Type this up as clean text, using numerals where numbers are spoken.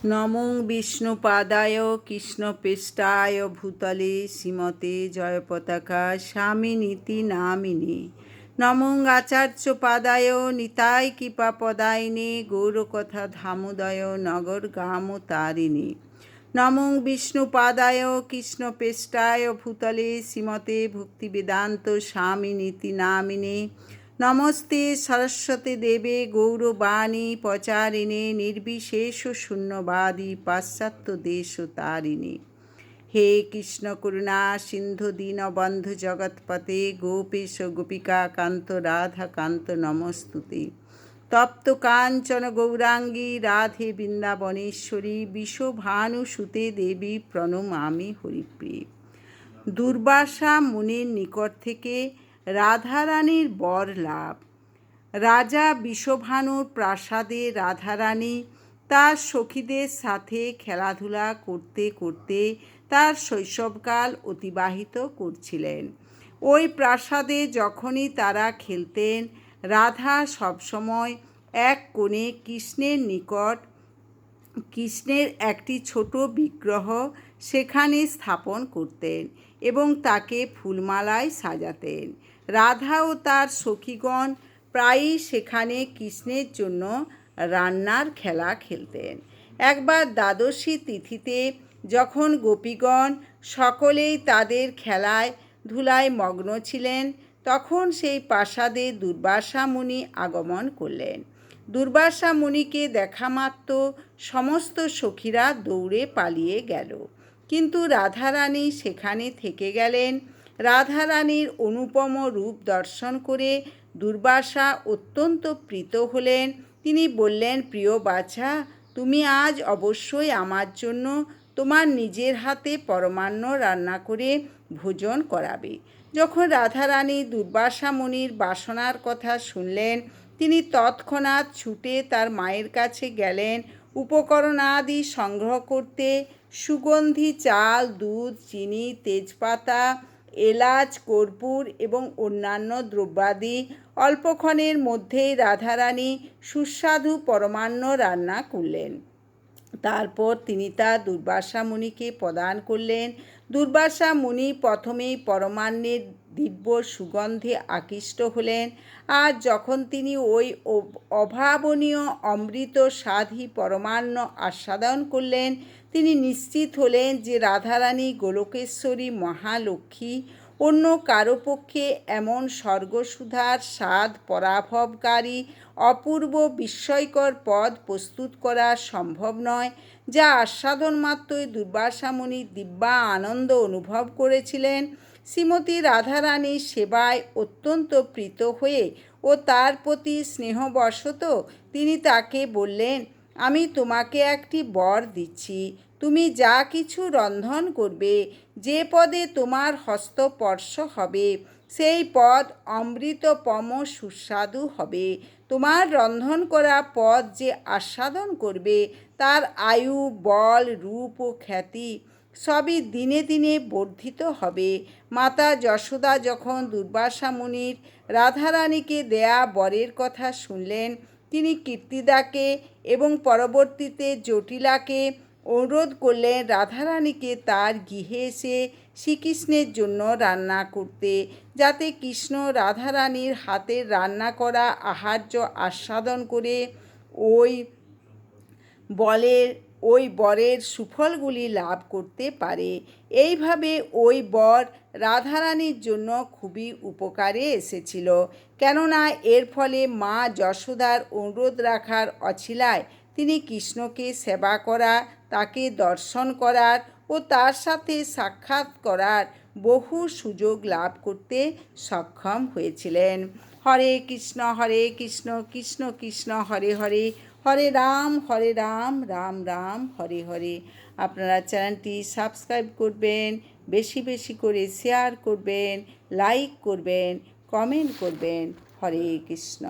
নমো বিষ্ণুপাদায় কৃষ্ণপৃষ্ঠায় ভূতলে শ্রীমতে জয়পতাকা স্বামিনীতি নামিনে। নমো আচার্যপাদায় নিতাই কৃপাপদায়িনে গৌরকথা ধামোদয় নগর গামতারিণী। নমো বিষ্ণুপাদায় কৃষ্ণপৃষ্ঠায় ভূতলে শ্রীমতে ভক্তিবেদান্ত স্বামিনীতি নামিনে। নমস্তে সরস্বতী দেবে গৌরবাণী প্রচারিণে নির্বিশেষ শূন্যবাদী পাশ্চাত্য দেশ তারিণী। হে কৃষ্ণ করুণা সিন্ধু দীনবন্ধু জগৎপতে গোপেশ গোপিকা কান্ত রাধা কান্ত নমস্তুতে। তপ্ত কাঞ্চন গৌরাঙ্গী রাধে বৃন্দাবনেশ্বরী বিশ্বভানুসুতে দেবী প্রণমামি হরিপ্রিয়ে। দুর্বাসা মুনির নিকট থেকে রাধারানীর বর লাভ। রাজা বিশ্বভানুর প্রাসাদে রাধারানী তার সখীদের সাথে খেলাধুলা করতে করতে তার শৈশবকাল অতিবাহিত করছিলেন। ওই প্রাসাদে যখনই তারা খেলতেন, রাধা সবসময় এক কোণে কৃষ্ণের নিকট কৃষ্ণের একটি ছোট বিগ্রহ সেখানে স্থাপন করতেন এবং তাকে ফুলমালায় সাজাতেন। রাধা ও তার সখীগণ প্রায়ই সেখানে কৃষ্ণের জন্য রান্নার খেলা খেলতেন। একবার দ্বাদশী তিথিতে যখন গোপীগণ সকলেই তাদের খেলায় ধুলায় মগ্ন ছিলেন, তখন সেই প্রাসাদে দুর্বাসা মুনি আগমন করলেন। দুর্বাসা মুনিকে দেখামাত্র সমস্ত সখীরা দৌড়ে পালিয়ে গেল, কিন্তু রাধারানী সেখানে থেকে গেলেন। রাধারানীর অনুপম রূপ দর্শন করে দুর্বাসা অত্যন্ত প্রীত হলেন। তিনি বললেন, প্রিয় বাছা, তুমি আজ অবশ্যই আমার জন্য তোমার নিজের হাতে পরমান্ন রান্না করে ভোজন করাবে। যখন রাধারানী দুর্বাসা মুনির বাসনার কথা শুনলেন, তিনি তৎক্ষণাৎ ছুটে তার মায়ের কাছে গেলেন উপকরণাদি সংগ্রহ করতে। সুগন্ধি চাল, দুধ, চিনি, তেজপাতা, এলাচ, কর্পূর এবং অন্যান্য দ্রব্যাদি অল্পক্ষণের মধ্যেই রাধারানী সুস্বাদু পরমান্ন রান্না করলেন। তারপর তিনি তা দুর্বাসা মুনিকে প্রদান করলেন। দুর্বাসা মুনি প্রথমেই পরমান্নের দিব্য সুগন্ধে আকৃষ্ট হলেন, আর যখন তিনি ওই অভাবনীয় অমৃত স্বাদী পরমান্ন আস্বাদন করলেন, তিনি নিশ্চিত হলেন যে রাধারানী গোলকেশ্বরী মহালক্ষ্মী। অন্য কারো পক্ষে এমন স্বর্গসুধার স্বাদ পরাভবকারী অপূর্ব বিস্ময়কর পদ প্রস্তুত করা সম্ভব নয়, যা আস্বাদন মাত্রই দুর্বাসা মুনি দিব্যা আনন্দ অনুভব করেছিলেন। শ্রীমতী রাধারানীর সেবায় অত্যন্ত প্রীত হয়ে ও তার প্রতি স্নেহবশত তিনি তাকে বললেন, আমি তোমাকে একটি বর দিচ্ছি। তুমি যা কিছু রন্ধন করবে, যে পদে তোমার হস্তস্পর্শ হবে, সেই পদ অমৃতপম সুস্বাদু হবে। তোমার রন্ধন করা পদ যে আস্বাদন করবে, তার আয়ু, বল, রূপ ও খ্যাতি সবই দিনে দিনে বর্ধিত হবে। মাতা যশোদা যখন দুর্বাসা মুনির রাধারানীকে দেয়া বরের কথা শুনলেন, তিনি কীর্তিদাকে এবং পরবর্তীতে জটিলাকে অনুরোধ করলেন রাধারানীকে তার গৃহে এসে শ্রীকৃষ্ণের জন্য রান্না করতে, যাতে কৃষ্ণ রাধারানীর হাতের রান্না করা আহার্য আস্বাদন করে ওই বরের সুফলগুলি লাভ করতে পারে। এইভাবে ওই বর রাধারানীর জন্য খুবই উপকারে এসেছিল, কেননা এর ফলে মা যশোদার অনুরোধ রাখার অছিলায় তিনি কৃষ্ণকে সেবা করা, তাকে দর্শন করার ও তার সাথে সাক্ষাৎ করার বহু সুযোগ লাভ করতে সক্ষম হয়েছিলেন। হরে কৃষ্ণ কৃষ্ণ কৃষ্ণ হরে হরে, হরে রাম রাম রাম হরে হরে। আপনারা চ্যানেলটি সাবস্ক্রাইব করবেন, বেশি বেশি করে শেয়ার করবেন, লাইক করবেন, কমেন্ট করবেন। হরে কৃষ্ণ।